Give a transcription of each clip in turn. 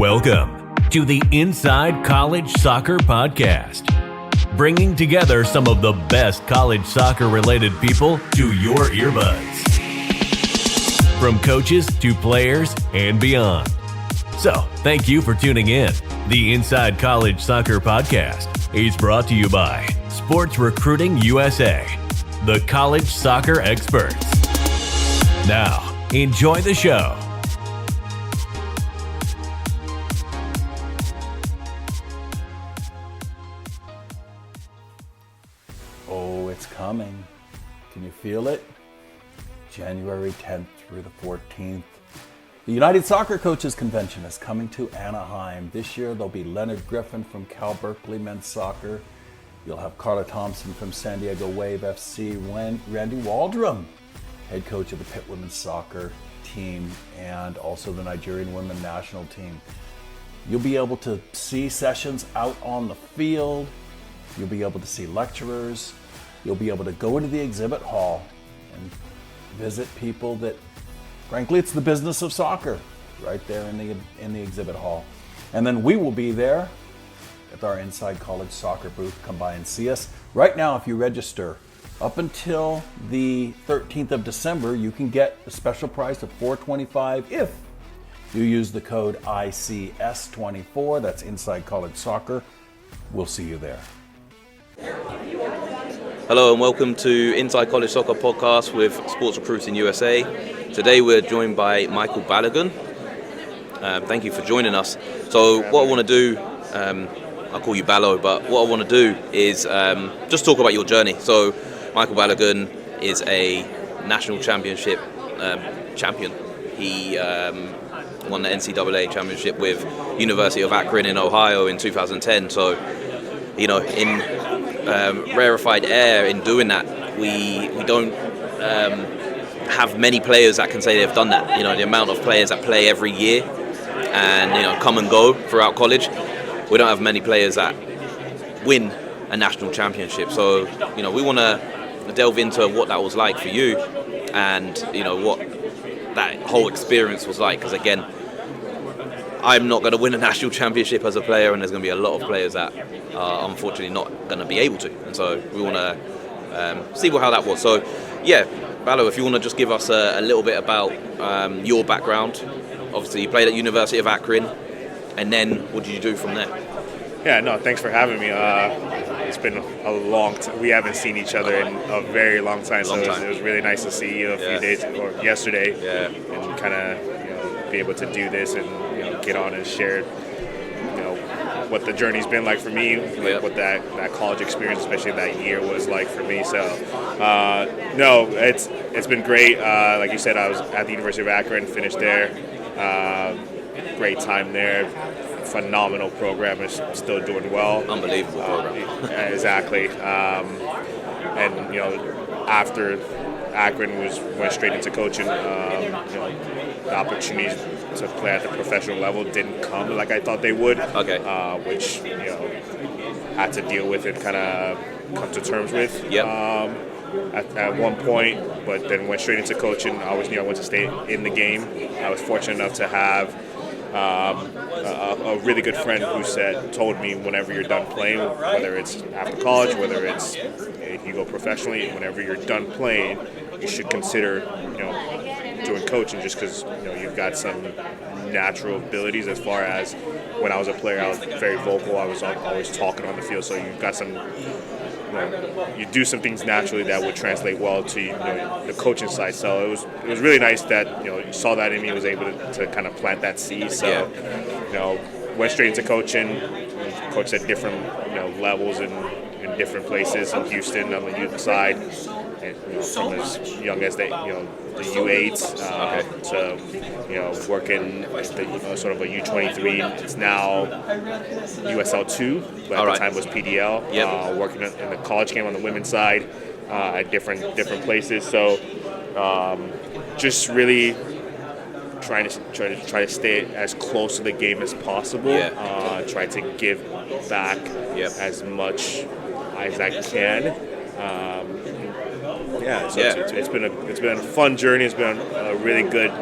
Welcome to the Inside College Soccer Podcast, bringing together some of the best college soccer-related people to your earbuds, from coaches to players and beyond. So, thank you for tuning in. The Inside College Soccer Podcast is brought to you by Sports Recruiting USA, the college soccer experts. Now, enjoy the show. Oh, it's coming. Can you feel it? January 10th through the 14th. The United Soccer Coaches Convention is coming to Anaheim. This year there'll be Leonard Griffin from Cal Berkeley Men's Soccer. You'll have Carla Thompson from San Diego Wave FC, Randy Waldrum, head coach of the Pitt Women's Soccer team, and also the Nigerian Women National Team. You'll be able to see sessions out on the field. You'll be able to see lecturers. You'll be able to go into the exhibit hall and visit people that, frankly, it's the business of soccer right there in the exhibit hall. And then we will be there at our Inside College Soccer booth. Come by and see us. Right now, if you register, up until the 13th of December, you can get a special price of $425 if you use the code ICS24. That's Inside College Soccer. We'll see you there. Hello and welcome to Inside College Soccer Podcast with Sports Recruiting USA. Today we're joined by Michael Balogun. Thank you for joining us. So what I want to do, I'll call you Balo, but what I want to do is just talk about your journey. So Michael Balogun is a national championship champion. He won the NCAA championship with University of Akron in Ohio in 2010. So, you know, in rarefied air in doing that, we don't have many players that can say they've done that. You know, the amount of players that play every year and, you know, come and go throughout college, we don't have many players that win a national championship. So, you know, we want to delve into what that was like for you and, you know, what that whole experience was like. Because again, I'm not going to win a national championship as a player, and there's going to be a lot of players that are unfortunately not going to be able to. And so we want to see how that was. So, yeah, Balo, if you want to just give us a little bit about your background. Obviously, you played at University of Akron, and then what did you do from there? Yeah, no, thanks for having me. It's been a long time. We haven't seen each other in a very long time, so it was really nice to see you a few days or yesterday, and kind of be able to do this and get on and share what the journey's been like for me, what that college experience, especially that year, was like for me. So no, it's been great. Like you said, I was at the University of Akron, finished there. Great time there. Phenomenal program, is still doing well. Unbelievable program. Exactly. And after Akron went straight into coaching. The opportunities to play at the professional level didn't come like I thought they would. Okay. Which had to deal with and kind of come to terms with. Yep. At one point, but then went straight into coaching. I always knew I wanted to stay in the game. I was fortunate enough to have a really good friend who told me whenever you're done playing, whether it's after college, whether it's if you go professionally, whenever you're done playing, you should consider doing coaching, just because you've got some natural abilities. As far as when I was a player, I was very vocal. I was always talking on the field, so you've got some. You do some things naturally that would translate well to the coaching side. So it was really nice that you saw that in me, was able to kind of plant that seed. So went straight into coaching. Coached at different levels in different places in Houston on the youth side, and from as young as the U8s to working at sort of a U23. It's now USL2, but at the time was PDL. Yep. Working in the college game on the women's side at different places. So just really try to stay as close to the game as possible. Try to give back as much as I can. It's been a fun journey. It's been a really good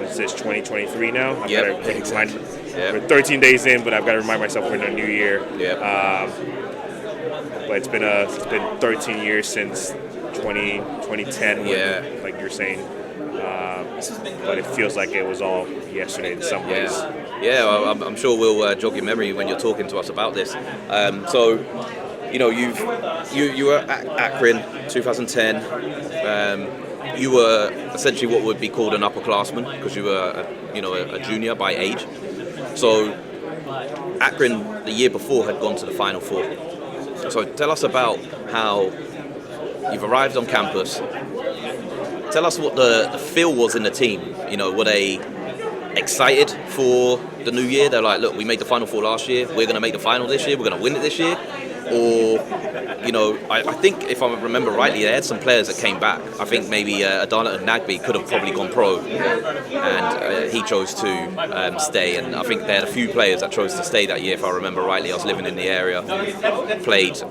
what's this, 2023 now? I've Yep, got to exactly. We're 13 days in, but I've got to remind myself we're in a new year. But it's been 13 years since 2010, when, like you're saying. But it feels like it was all yesterday in some ways. Yeah, well, I'm sure we'll jog your memory when you're talking to us about this. So, you know, you were at Akron 2010. You were essentially what would be called an upperclassman because you were, a junior by age. So, Akron the year before had gone to the Final Four. So, tell us about how you've arrived on campus. Tell us what the feel was in the team. You know, were they excited for the new year? They're like, look, we made the Final Four last year. We're going to make the final this year. We're going to win it this year. Or, I think if I remember rightly, they had some players that came back. I think maybe Adana and Nagby could have probably gone pro, and he chose to stay. And I think they had a few players that chose to stay that year, if I remember rightly. I was living in the area, played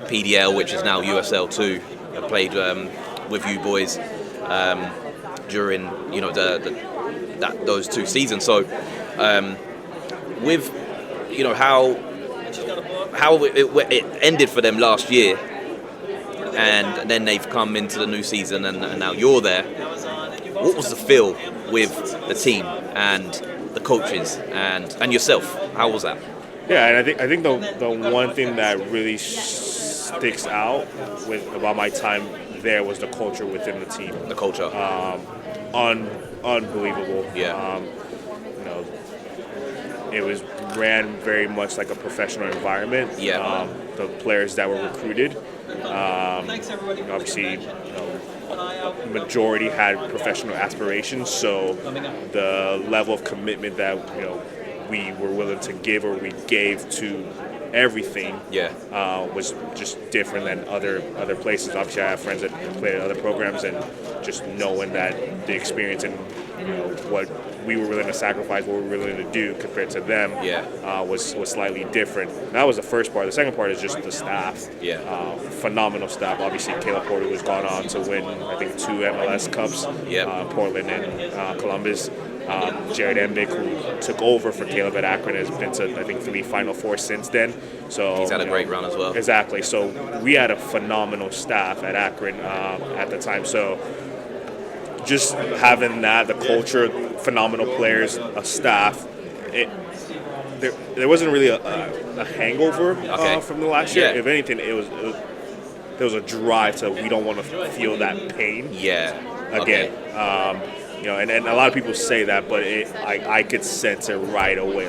PDL, which is now USL 2. I played with you boys during those 2 seasons. So with how it ended for them last year, and then they've come into the new season, and now you're there. What was the feel with the team and the coaches and yourself? How was that? Yeah, and I think the one thing that really sticks out about my time there was the culture within the team. The culture, unbelievable. Yeah. It was ran very much like a professional environment. Yeah. The players that were recruited, obviously, majority had professional aspirations. So the level of commitment that we were willing to give, or we gave to everything, was just different than other places. Obviously, I have friends that played at other programs, and just knowing that the experience and what we were willing to sacrifice, what we were willing to do compared to them, was slightly different. That was the first part. The second part is just the staff. Phenomenal staff. Obviously, Caleb Porter, who's gone on to win, I think, 2 MLS Cups, Portland and Columbus. Jared Embick, who took over for Caleb at Akron, has been to, I think, 3 Final Fours since then. So he's had a great run as well. Exactly. So we had a phenomenal staff at Akron at the time. So just having that, the culture, phenomenal players, a staff, there wasn't really a hangover from the last year. If anything, there was a drive to, we don't want to feel that pain again. And a lot of people say that, but I could sense it right away.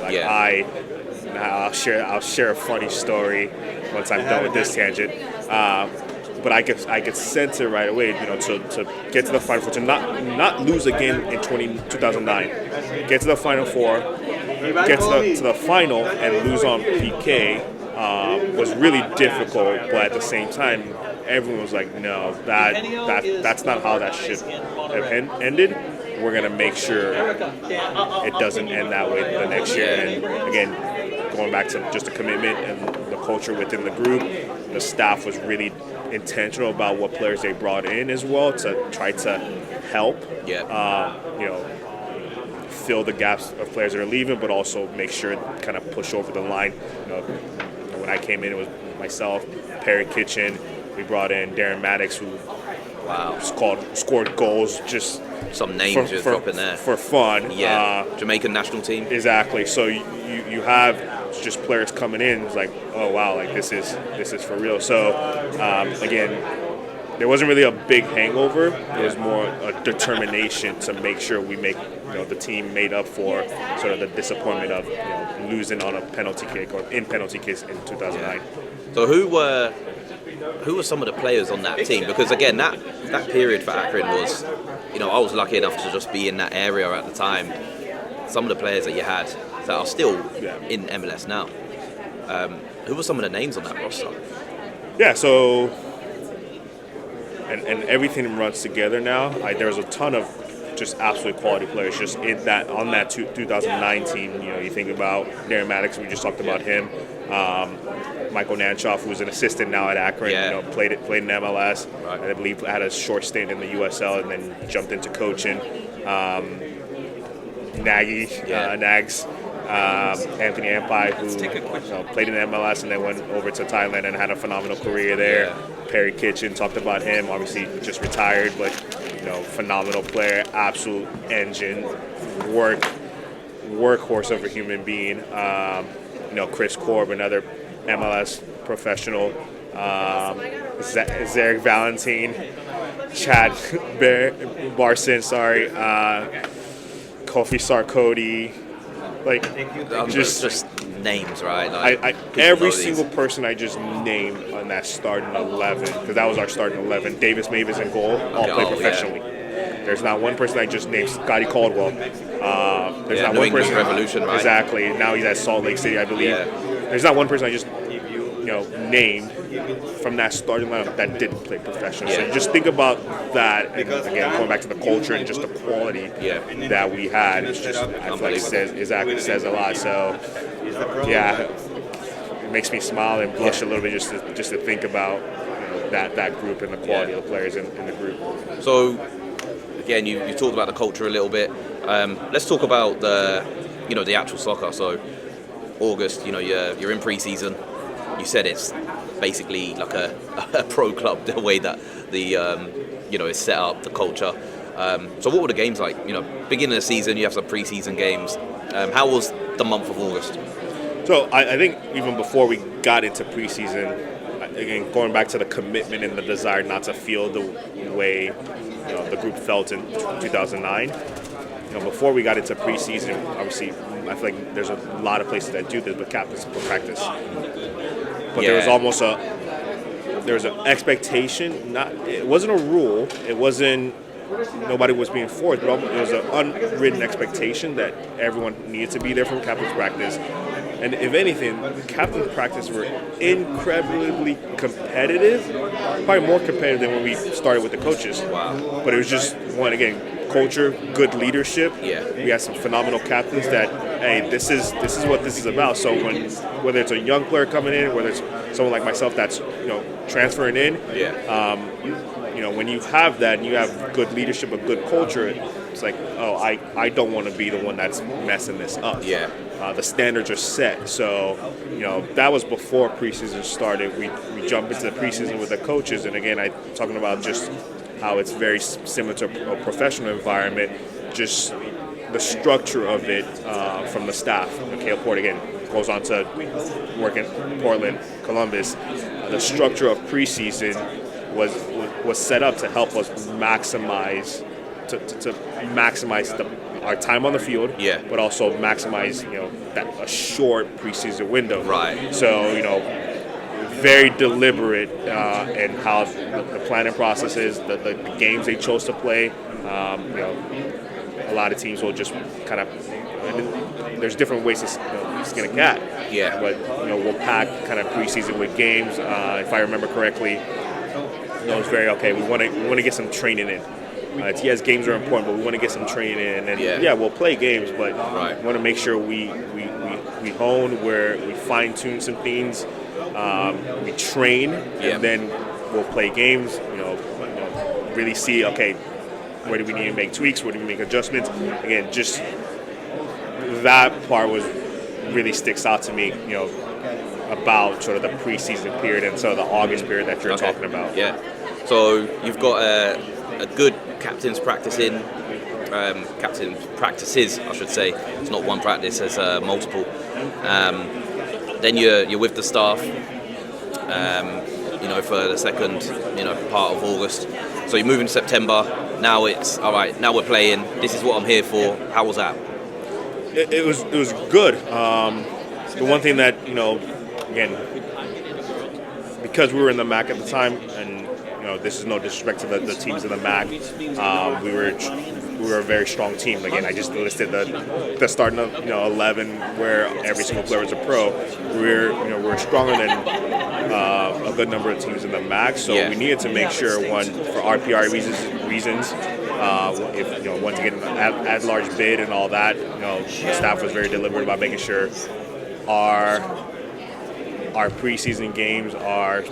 I'll share a funny story once I'm done with this tangent. But I could sense it right away. To get to the Final Four, to not lose again in 2009, get to the Final Four, get to the final and lose on PK was really difficult. But at the same time, everyone was like, no, that's not how that should have ended. We're going to make sure it doesn't end that way the next year. And again, going back to just the commitment and the culture within the group, the staff was really intentional about what players they brought in as well to try to help, fill the gaps of players that are leaving, but also make sure kind of push over the line. When I came in, it was myself, Perry Kitchen. We brought in Darren Maddox, who scored goals just some names you're dropping there for fun. Jamaican national team. Exactly. So you have just players coming in. It's like, oh wow, like this is for real. So again, there wasn't really a big hangover. It was more a determination to make sure we make the team made up for sort of the disappointment of losing on a penalty kick or in penalty kicks in 2009. So who were some of the players on that team? Because again, that period for Akron was, I was lucky enough to just be in that area at the time. Some of the players that you had that are still in MLS now. Who were some of the names on that roster? Yeah, so and everything runs together now. There's a ton of just absolute quality players just in that on that 2019. You think about Darren Maddox, we just talked about him. Michael Nanchoff, who's an assistant now at Akron, played in MLS. Right. I believe had a short stint in the USL and then jumped into coaching. Nags, Anthony Ampai, who played in the MLS and then went over to Thailand and had a phenomenal career there. Yeah. Perry Kitchen, talked about him, obviously just retired, but phenomenal player, absolute engine, workhorse of a human being. Chris Korb, another MLS professional. Zarek Valentine, Chad Barson, Kofi Sarkodie, just names, right? Every single person I just named on that starting 11, because that was our starting 11. Davis Mavis in goal, all play professionally. Yeah. There's not one person I just named. Scotty Caldwell. There's not one person. Revolution, right? Exactly. Now he's at Salt Lake City, I believe. Yeah. There's not one person I just named from that starting lineup that didn't play professional. Yeah. So just think about that. And again, going back to the culture and just the quality that we had, it's just, I feel like it says a lot. So yeah, it makes me smile and blush a little bit just to think about that group and the quality of the players in the group. So again, you talked about the culture a little bit. Let's talk about the actual soccer. So August, you're in pre-season. You said it's basically like a pro club, the way that the is set up, the culture. So what were the games like? Beginning of the season, you have some pre-season games. How was the month of August? So I think even before we got into preseason, again, going back to the commitment and the desire not to feel the way the group felt in 2009. Before we got into preseason, obviously, I feel like there's a lot of places that do this, but captains will practice. But there was an expectation. It wasn't a rule. It wasn't. Nobody was being forced, but it was an unwritten expectation that everyone needed to be there for captain's practice. And if anything, captain's practice were incredibly competitive, probably more competitive than when we started with the coaches. Wow. But it was just, culture, good leadership. Yeah. We had some phenomenal captains that, hey, this is what this is about. So whether it's a young player coming in, whether it's someone like myself that's transferring in, when you have that and you have good leadership, a good culture, it's like, I don't want to be the one that's messing this up. Yeah. The standards are set. So, that was before preseason started. We jumped into the preseason with the coaches, and again, I'm talking about just how it's very similar to a professional environment, just the structure of it from the staff. Caleb Port, again, goes on to work in Portland, Columbus. The structure of preseason was set up to help us maximize our time on the field, but also maximize a short preseason window. Right. So very deliberate in how the planning process is, the games they chose to play. A lot of teams will just kind of. There's different ways to skin a cat. Yeah. But we'll pack kind of preseason with games. If I remember correctly, it was very okay. We want to get some training in. Yes, games are important, but we want to get some training in. And we'll play games, but we want to make sure we hone, where we fine tune some things. We train, and then we'll play games. Really see, okay, where do we need to make tweaks? Where do we make adjustments? Again, just that part really sticks out to me. About sort of the preseason period and sort of the August period that you're talking about. Yeah. So you've got a good captain's practice in. Captain's practices, I should say. It's not one practice, it's multiple. Then you're with the staff, for the second, part of August. So you move in September. Now it's all right. Now we're playing. This is what I'm here for. How was that? It was good. The one thing that again, because we were in the MAC at the time, and this is no disrespect to the teams in the MAC, we were a very strong team. Again, I just listed the starting of 11 where every single player was a pro. We're stronger than a good number of teams in the MAC, so we needed to make sure, one, for RPI reasons, if once again at large bid and all that, the staff was very deliberate about making sure our preseason games are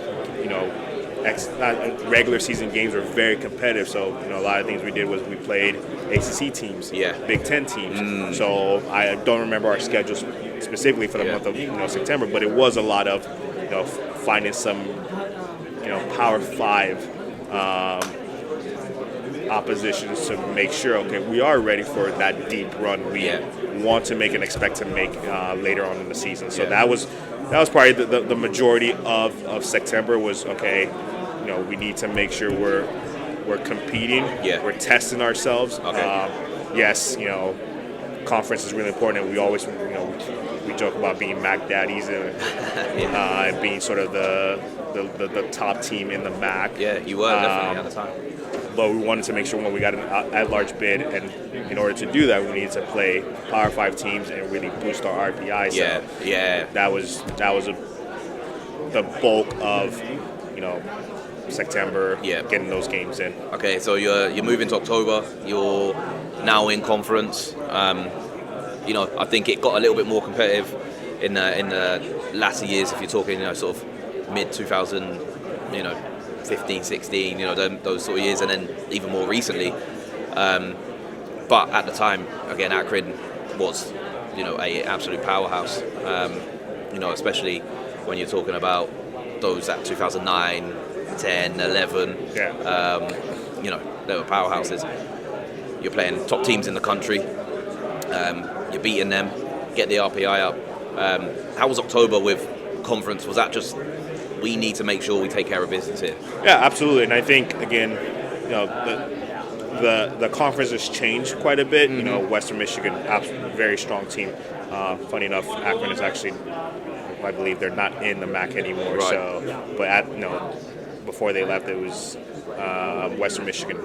regular season games were very competitive. So a lot of things we did was we played ACC teams, Big Ten teams. So I don't remember our schedules specifically for the month of September, but it was a lot of finding some Power 5 oppositions to make sure we are ready for that deep run we want to make and expect to make later on in the season. So that was probably the majority of September was we need to make sure we're competing, we're testing ourselves. Yes, conference is really important, and we always we joke about being MAC daddies and being sort of the top team in the MAC. Yeah, you were definitely at the time. But we wanted to make sure when we got an at-large bid, and in order to do that, we needed to play Power 5 teams and really boost our RPI. So that was the bulk of September, getting those games in. Okay, so you're moving to October. You're now in conference. I think it got a little bit more competitive in the latter years. If you're talking, sort of mid 2000, 15, 16, those sort of years, and then even more recently. But at the time, again, Akron was, a absolute powerhouse. Especially when you're talking about those at 2009, 10, 11. They were powerhouses. You're playing top teams in the country. You're beating them. Get the RPI up. How was October with conference? Was that just, we need to make sure we take care of business here? Yeah, absolutely. And I think, again, the conference has changed quite a bit. Western Michigan, very strong team. Funny enough, Akron is actually, I believe they're not in the MAC anymore. Right. So, but before they left, it was Western Michigan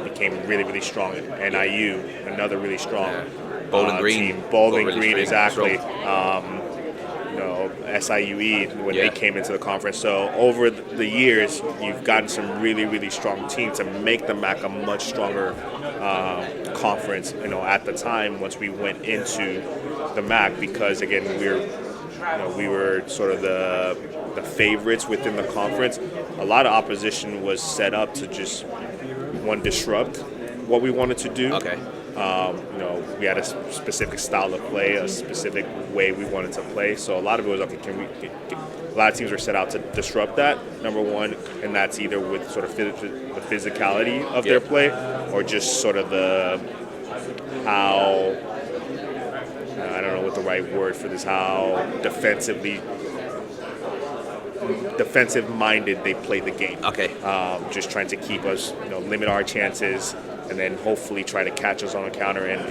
became really, really strong. NIU, another really strong Bowling Green. team. Bowling really Green, exactly. strong. SIUE when they came into the conference. So over the years, you've gotten some really, really strong teams to make the MAC a much stronger conference. At the time, once we went into the MAC, because again, we were sort of the favorites within the conference. A lot of opposition was set up to just disrupt what we wanted to do. Okay. We had a specific style of play, a specific way we wanted to play. So a lot of it was, a lot of teams were set out to disrupt that, number one, and that's either with sort of the physicality of their play, or just sort of how, I don't know what the right word for this, how defensive-minded they played the game. Okay. Just trying to keep us, limit our chances, and then hopefully try to catch us on a counter and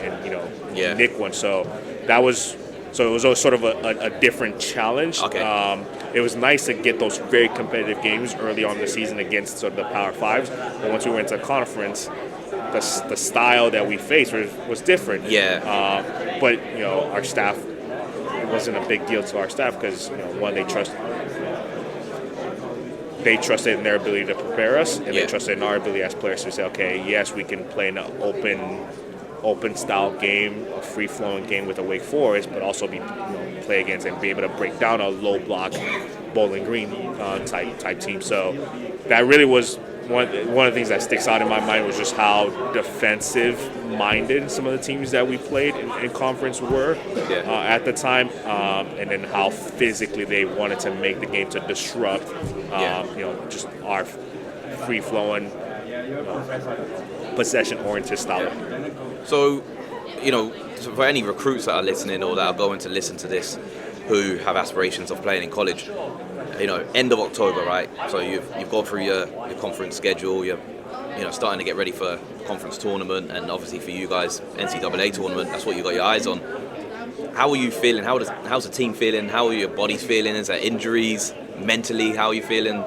nick one. So it was sort of a different challenge. Okay. It was nice to get those very competitive games early on in the season against sort of the Power 5s. But once we went to conference, the style that we faced was different. Yeah. But our staff, it wasn't a big deal to our staff because one, they trusted in their ability to prepare us, and they trusted in our ability as players to say, okay, yes, we can play an open style game, a free flowing game with a Wake Forest, but also play against and be able to break down a low block Bowling Green type team. So that really was one of the things that sticks out in my mind was just how defensive-minded some of the teams that we played in conference were at the time, and then how physically they wanted to make the game to disrupt, just our free-flowing, possession-oriented style. So, for any recruits that are listening or that are going to listen to this who have aspirations of playing in college, end of October, right? So you've gone through your conference schedule, you're starting to get ready for conference tournament, and obviously for you guys, NCAA tournament, that's what you got your eyes on. How are you feeling? How's the team feeling? How are your bodies feeling? Is there injuries? Mentally, how are you feeling?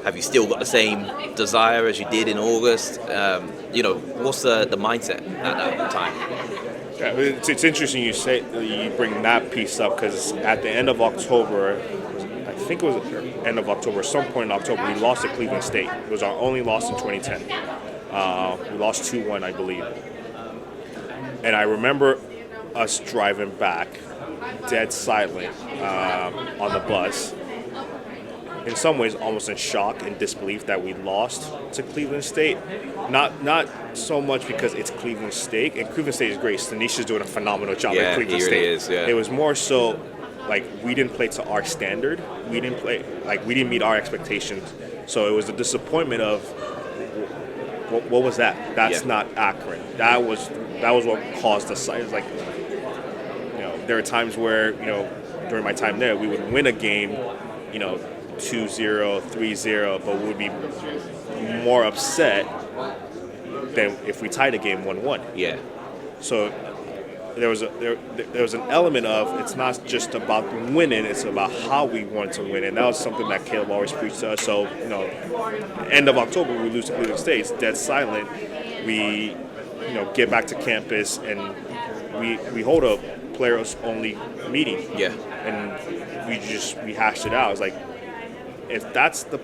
Have you still got the same desire as you did in August? What's the mindset at that time? Yeah, it's interesting you bring that piece up, because at the end of October, I think it was end of October, some point in October, we lost to Cleveland State. It was our only loss in 2010. We lost 2-1, I believe. And I remember us driving back, dead silent, on the bus. in some ways almost in shock and disbelief that we lost to Cleveland State. Not so much because it's Cleveland State, and Cleveland State is great. Stanisha's doing a phenomenal job at Cleveland State. Really is, yeah. It was more so like we didn't play to our standard. We didn't meet our expectations. So it was a disappointment of what was that? That's not Akron. That was what caused the site. It's like, there are times where, during my time there, we would win a game, 2-0, 3-0, but we would be more upset than if we tied a game 1-1. Yeah. So there was an element of it's not just about winning, it's about how we want to win, and that was something that Caleb always preached to us. So, end of October we lose to Cleveland State, it's dead silent. We, get back to campus and we hold a players only meeting. Yeah. And we hashed it out. It's like, if that's the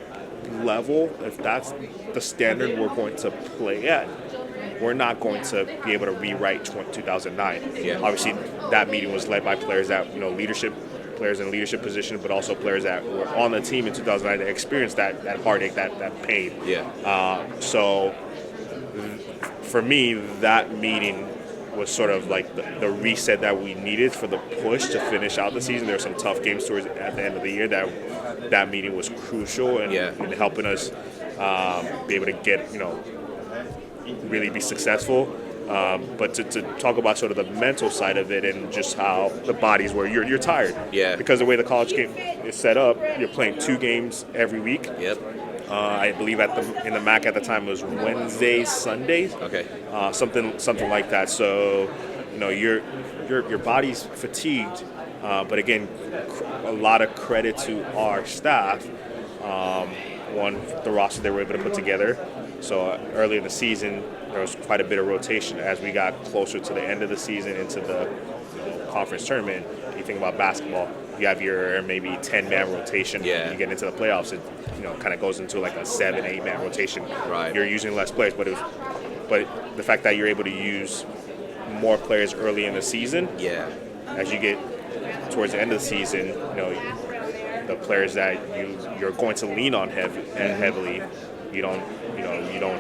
level, if that's the standard we're going to play at, we're not going to be able to rewrite 2009. Yeah. Obviously, that meeting was led by players that, players in leadership position, but also players that were on the team in 2009 that experienced that heartache, that pain. Yeah. So for me, that meeting was sort of like the reset that we needed for the push to finish out the season. There were some tough games towards at the end of the year that meeting was crucial in helping us be able to get, really be successful. But to talk about sort of the mental side of it and just how the bodies were, you're tired. Yeah. Because the way the college game is set up, you're playing 2 games every week. Yep. I believe in the MAC at the time it was Wednesdays, Sundays. Okay. Something like that. So, your body's fatigued. But again, a lot of credit to our staff. One, the roster they were able to put together. So early in the season, there was quite a bit of rotation as we got closer to the end of the season into the conference tournament. You think about basketball, you have your maybe 10-man rotation. Yeah. You get into the playoffs, it kind of goes into like a 7-8-man rotation. Right. You're using less players, but the fact that you're able to use more players early in the season. Yeah. As you get towards the end of the season, the players that you're going to lean on heavily, you don't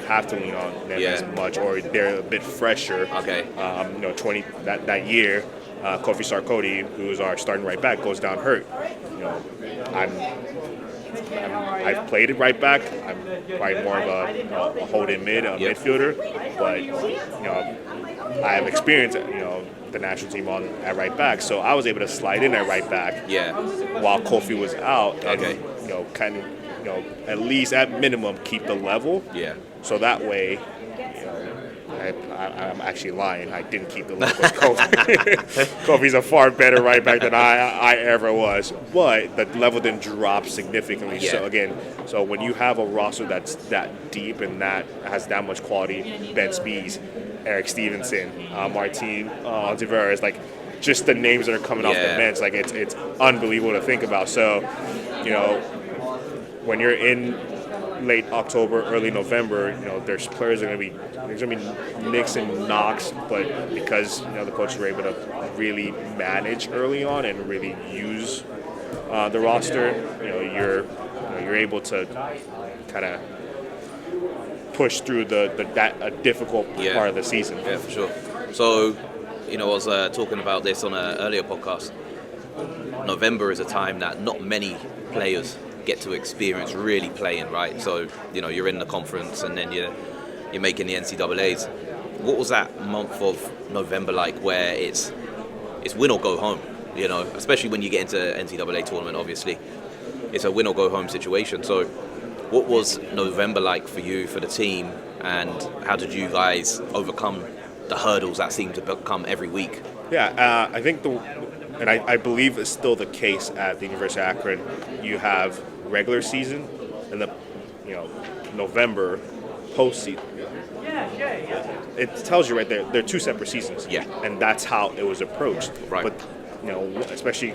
have to lean on them as much, or they're a bit fresher. Okay. That year, Kofi Sarkodie, who's our starting right back, goes down hurt. I've played it right back. I'm probably more of a hold-in midfielder, but I have experience, the national team at right back, so I was able to slide in at right back. Yeah. While Kofi was out, and okay. Kind of at least at minimum keep the level. Yeah. So that way, I'm actually lying. I didn't keep the level with Kofi. Kofi's a far better right back than I ever was. But the level didn't drop significantly. Yeah. So when you have a roster that's that deep and that has that much quality, Ben Spees, Eric Stevenson, Martin Ontiveros, like just the names that are coming off the bench, like it's unbelievable to think about. So, when you're in late October, early November, there's players that are going to be nicks and knocks, but because the coaches were able to really manage early on and really use the roster, you're able to kind of push through that difficult part of the season. Yeah, for sure. So, I was talking about this on an earlier podcast. November is a time that not many players get to experience really playing, right? So, you're in the conference and then you're making the NCAAs. What was that month of November like where it's win or go home, especially when you get into NCAA tournament, obviously. It's a win or go home situation. So what was November like for you, for the team, and how did you guys overcome the hurdles that seem to come every week? Yeah, I think and I believe it's still the case at the University of Akron. You have regular season and the November postseason. It tells you right there they're 2 separate seasons. Yeah, and that's how it was approached. Right. But especially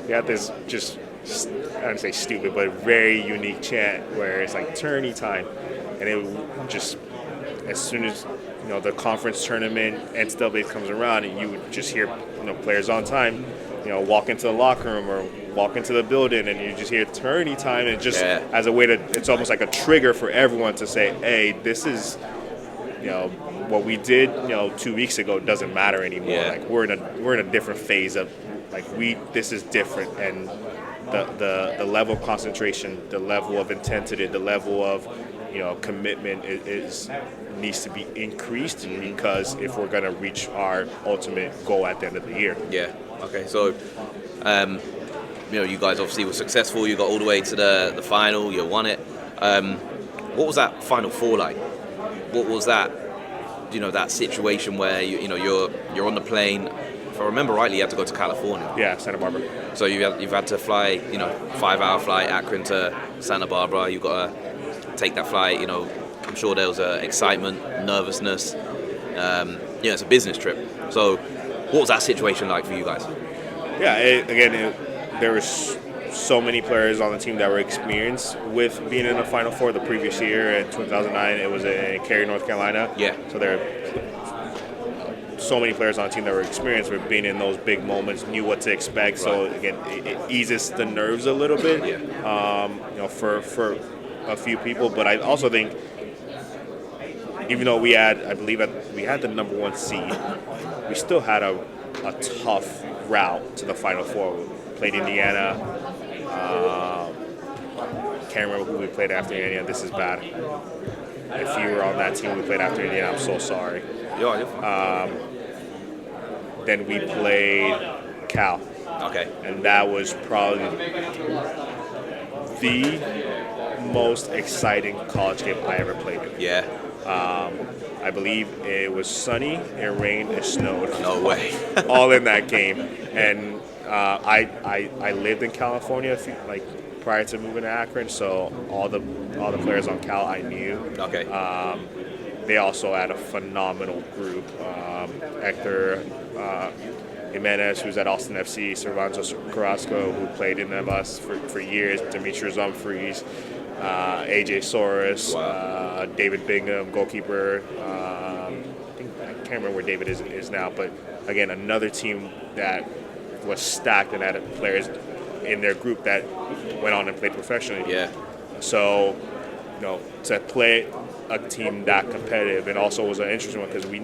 you have this just I don't say stupid, but very unique chant where it's like tourney time, and it just as soon as the conference tournament NCAA comes around, and you would just hear players on time walk into the locker room or walk into the building and you just hear tourney time, and just Yeah. as a way to, it's almost like a trigger for everyone to say, hey, this is, what we did, 2 weeks ago doesn't matter anymore. Yeah. Like we're in a different phase of, like, this is different, and the level of concentration, the level of intensity, the level of commitment needs to be increased, because if we're going to reach our ultimate goal at the end of the year. Yeah. Okay. So, you guys obviously were successful. You got all the way to the final. You won it. What was that Final Four like? What was that? That situation where you're on the plane. If I remember rightly, you had to go to California. Yeah, Santa Barbara. So you've had to fly, 5-hour flight, Akron to Santa Barbara. You've got to take that flight. I'm sure there was excitement, nervousness. It's a business trip. So what was that situation like for you guys? Yeah, there was so many players on the team that were experienced with being in the Final Four. The previous year in 2009, it was in Cary, North Carolina. Yeah. So there are so many players on the team that were experienced with being in those big moments, knew what to expect. Right. So again, it eases the nerves a little bit. Yeah. For a few people, but I also think, even though we had the number 1 seed, we still had a tough route to the Final Four. We played Indiana. Can't remember who we played after Indiana. This is bad. If you were on that team we played after Indiana, I'm so sorry. Then we played Cal. Okay. And that was probably the most exciting college game I ever played in. Yeah. I believe it was sunny, it rained, it snowed. No way. All in that game. And I lived in California prior to moving to Akron, so all the players on Cal I knew. Okay. They also had a phenomenal group. Hector Jimenez, who's at Austin FC, Cervantes Carrasco, who played in MS for years, Demetrius Humphreys, AJ Soros, wow. David Bingham, goalkeeper. I can't remember where David is now, but again, another team that was stacked and had players in their group that went on and played professionally. Yeah. So, to play a team that competitive, and also was an interesting one because we,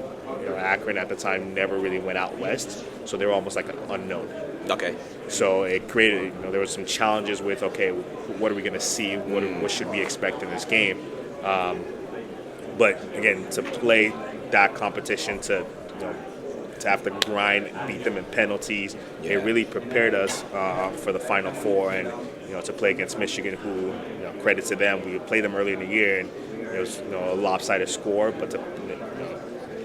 Akron at the time never really went out west, so they were almost like an unknown. Okay. So it created, there was some challenges with, okay, what are we going to see? What should we expect in this game? But again, to play that competition, to have to grind, beat them in penalties, it really prepared us for the Final Four, and to play against Michigan, who credit to them, we played them early in the year, and it was a lopsided score, but to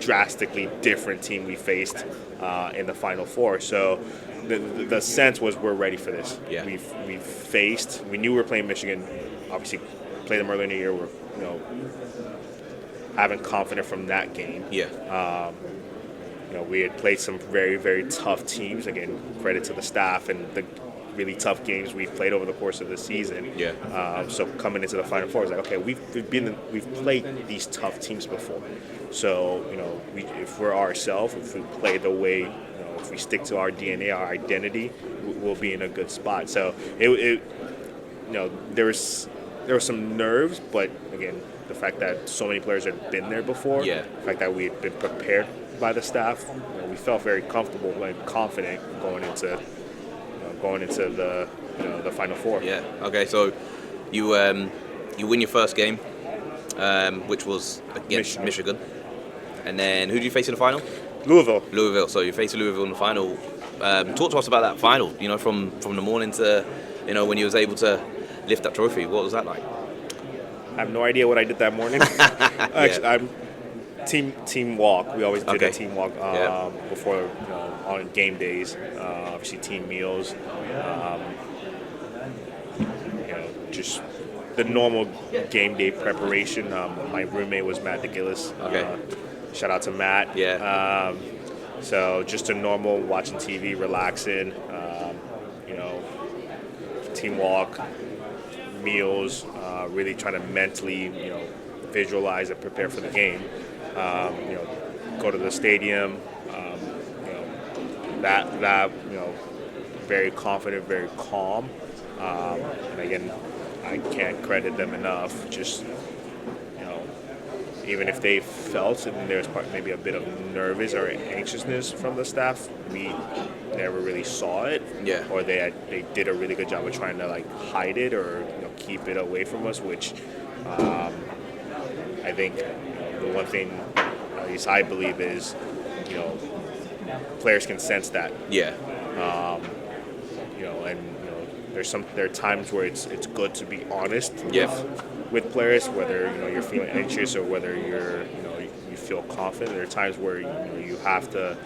drastically different team we faced in the Final Four. So the sense was we're ready for this. Yeah. We knew we were playing Michigan. Obviously, played them early in the year. We're having confidence from that game. Yeah. We had played some very, very tough teams. Again, credit to the staff and the really tough games we played over the course of the season. Yeah. So coming into the Final Four, it's like, okay, we've played these tough teams before. So if we're ourselves, if we play the way, if we stick to our DNA, our identity, we'll be in a good spot. So there was some nerves, but again, the fact that so many players had been there before, yeah. The fact that we had been prepared by the staff, we felt very comfortable and confident going into the Final Four. Yeah. Okay. So you win your first game, which was against Michigan, and then who did you face in the final? Louisville. So you faced Louisville in the final. Talk to us about that final. From the morning to when you was able to lift that trophy. What was that like? I have no idea what I did that morning. Actually, I'm team walk. We always did a team walk before on game days. Obviously, team meals. Just the normal game day preparation. My roommate was Matt DeGillis. Okay. Shout out to Matt. Yeah. So just a normal watching TV, relaxing. Team walk, meals. Really trying to mentally, visualize and prepare for the game. Go to the stadium. very confident, very calm. And again, I can't credit them enough. Just, even if they felt and there's maybe a bit of nervous or anxiousness from the staff, we never really saw it. Yeah. Or they did a really good job of trying to hide it or keep it away from us, which I think the one thing, at least I believe, is players can sense that. Yeah. There are times where it's good to be honest Yeah. with players, whether you're feeling anxious or whether you feel confident. There are times where you have to,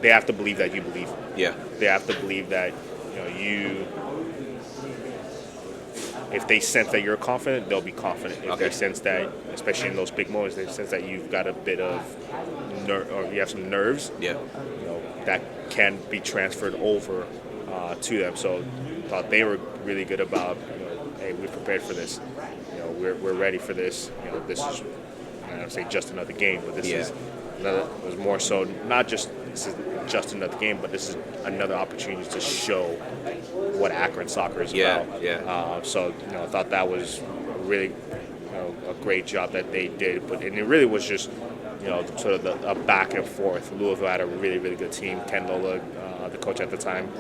they have to believe that you believe. Yeah. They have to believe that if they sense that you're confident, they'll be confident. If they sense that, especially in those big moments, they sense that you've got a bit of or you have some nerves. Yeah. That can be transferred over to them. So I thought they were really good about, hey, we're prepared for this. We're ready for this. This is, I don't say just another game, but this is another. It was more so not just this is just another game, but this is another opportunity to show what Akron Soccer is about. Yeah. So I thought that was really a great job that they did. And it really was just sort of a back and forth. Louisville had a really, really good team. Cannella, the coach at the time,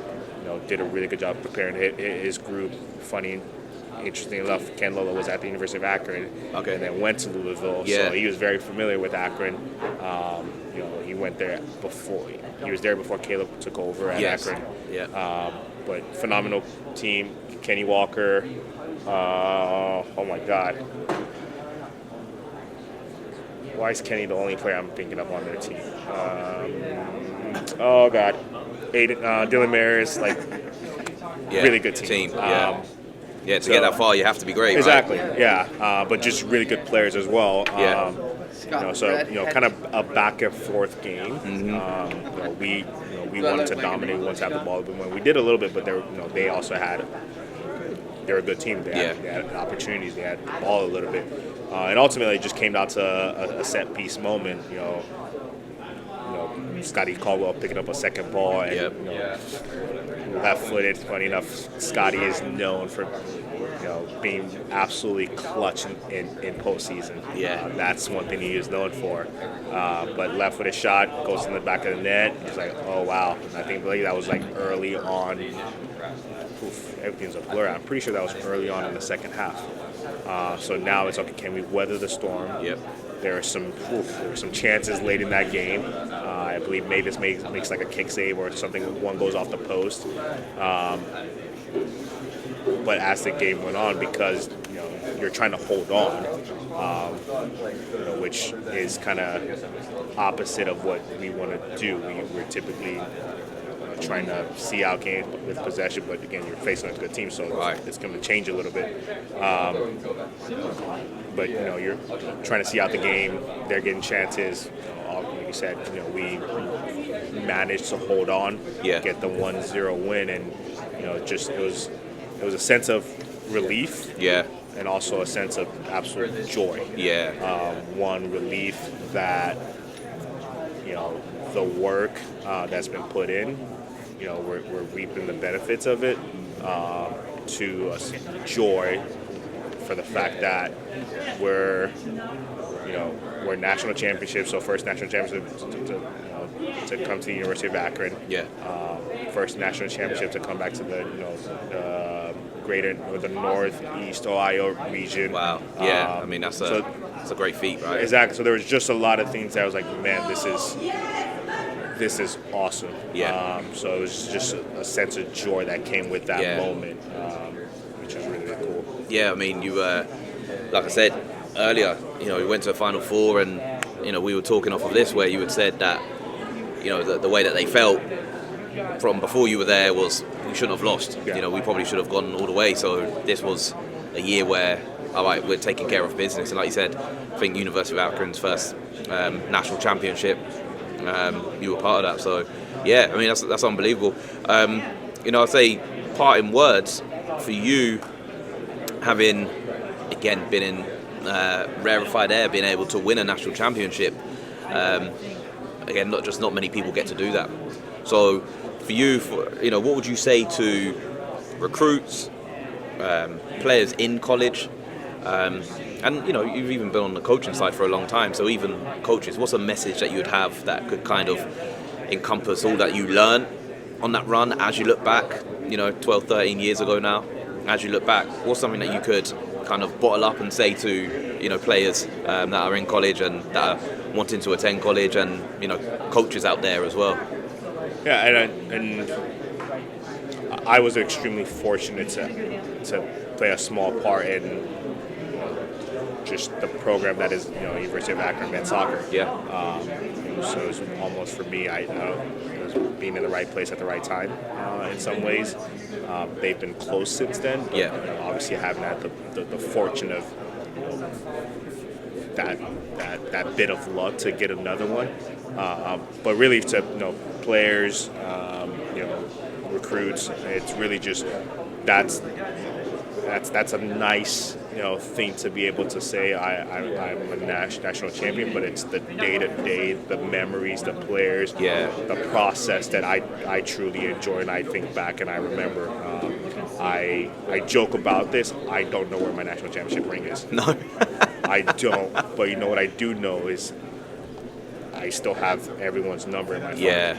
did a really good job preparing his group. Funny, interesting enough, Cannella was at the University of Akron, and then went to Louisville. Yeah. So he was very familiar with Akron. He went there before. He was there before Caleb took over at Akron. Yeah. But phenomenal team. Kenny Walker. Oh my God. Why is Kenny the only player I'm thinking of on their team? Oh God. Dylan Maris, really good team. To get that far, you have to be great. Exactly. Right? Yeah. But just really good players as well. Yeah. Kind of a back and forth game. Mm-hmm. We wanted to dominate, we wanted to have the ball, but when we did a little bit, but they also had. They're a good team. They had opportunities. They had the ball a little bit, and ultimately it just came down to a set piece moment. Scotty Caldwell picking up a second ball and left-footed. Funny enough, Scotty is known for being absolutely clutch in postseason. That's one thing he is known for. But left-footed shot goes in the back of the net. It's like, oh wow! And I think that was early on. Everything's a blur. I'm pretty sure that was early on in the second half. So now it's okay. Can we weather the storm? Yep. There were some chances late in that game. I believe Mavis makes a kick save or something. One goes off the post. But as the game went on, because you're trying to hold on, which is kind of opposite of what we want to do. We're typically trying to see out games with possession, but again, you're facing a good team, so it's going to change a little bit. But you're trying to see out the game. They're getting chances. Like you said, we managed to hold on, get the 1-0 win, and it was a sense of relief. And also a sense of absolute joy. One, relief that the work that's been put in, we're reaping the benefits of it. To joy for the fact that we're national championships. So first national championship to come to the University of Akron. First national championship to come back to the greater or the Northeast Ohio region. Wow. I mean that's a great feat, right? Exactly. So there was just a lot of things that I was like, man, this is awesome. So it was just a sense of joy that came with that moment, which is really, really cool. I mean, you like I said earlier, we went to a Final Four, and we were talking off of this where you had said that the way that they felt from before you were there was we shouldn't have lost. We probably should have gone all the way. So this was a year where, all right, we're taking care of business. And like you said, I think University of Akron's first national championship, you were part of that. So, I mean, that's unbelievable. I'd say parting words for you, having, again, been in rarefied air, being able to win a national championship. Again, not many people get to do that. So for you, what would you say to recruits, players in college, and you've even been on the coaching side for a long time, so even coaches, what's a message that you'd have that could kind of encompass all that you learned on that run as you look back, 12, 13 years ago now, as you look back, what's something that you could kind of bottle up and say to, players that are in college and that are wanting to attend college, and, coaches out there as well? Yeah, and I was extremely fortunate to play a small part in just the program that is, University of Akron men's soccer. Yeah. So it was almost for me, it was being in the right place at the right time in some ways. They've been close since then. But, Yeah. Obviously, haven't had the fortune of that bit of luck to get another one. But really, to players, recruits, it's really just that's a nice thing to be able to say I'm a national champion, but it's the day-to-day, the memories, the players, the process that I truly enjoy, and I think back and I remember. I joke about this. I don't know where my national championship ring is. No. I don't. But what I do know is I still have everyone's number in my phone. Yeah.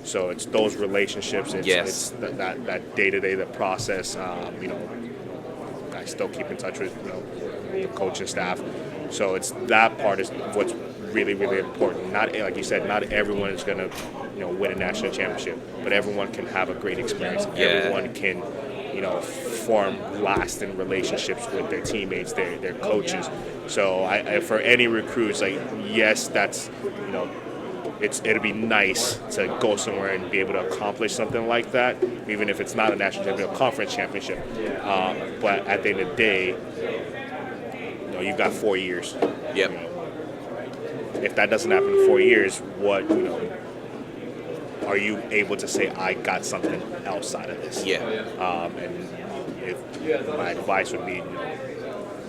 So it's those relationships. It's, Yes. it's that day-to-day, the process. I still keep in touch with the coaching staff. So it's that part is what's really, really important. Not like you said, not everyone is going to win a national championship, but everyone can have a great experience. Yeah. Everyone can form lasting relationships with their teammates, their coaches. So I for any recruits, yes, that's it'd be nice to go somewhere and be able to accomplish something like that, even if it's not a national championship, a conference championship. But at the end of the day, you've got 4 years. Yep. If that doesn't happen in 4 years, what are you able to say I got something else out of this? Yeah. And if my advice would be,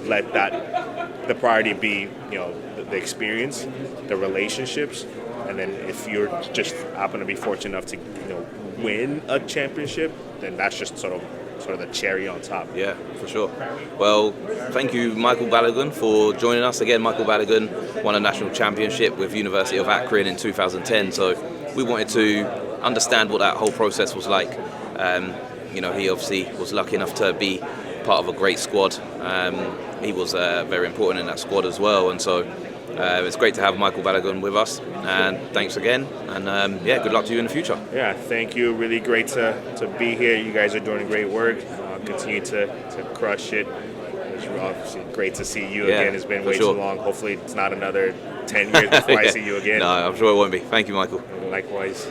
let the priority be the experience, the relationships, and then if you're just happen to be fortunate enough to win a championship, then that's just sort of the cherry on top. Yeah, for sure. Well, thank you, Michael Balogun, for joining us again. Michael Balogun won a national championship with University of Akron in 2010, so we wanted to understand what that whole process was like. He obviously was lucky enough to be part of a great squad. He was very important in that squad as well, and so it's great to have Michael Balogun with us, and thanks again, and good luck to you in the future. Yeah, thank you. Really great to be here. You guys are doing great work. Continue to crush it. It's obviously great to see you again. It's been way too long. Hopefully it's not another 10 years before I see you again. No, I'm sure it won't be. Thank you, Michael. Likewise.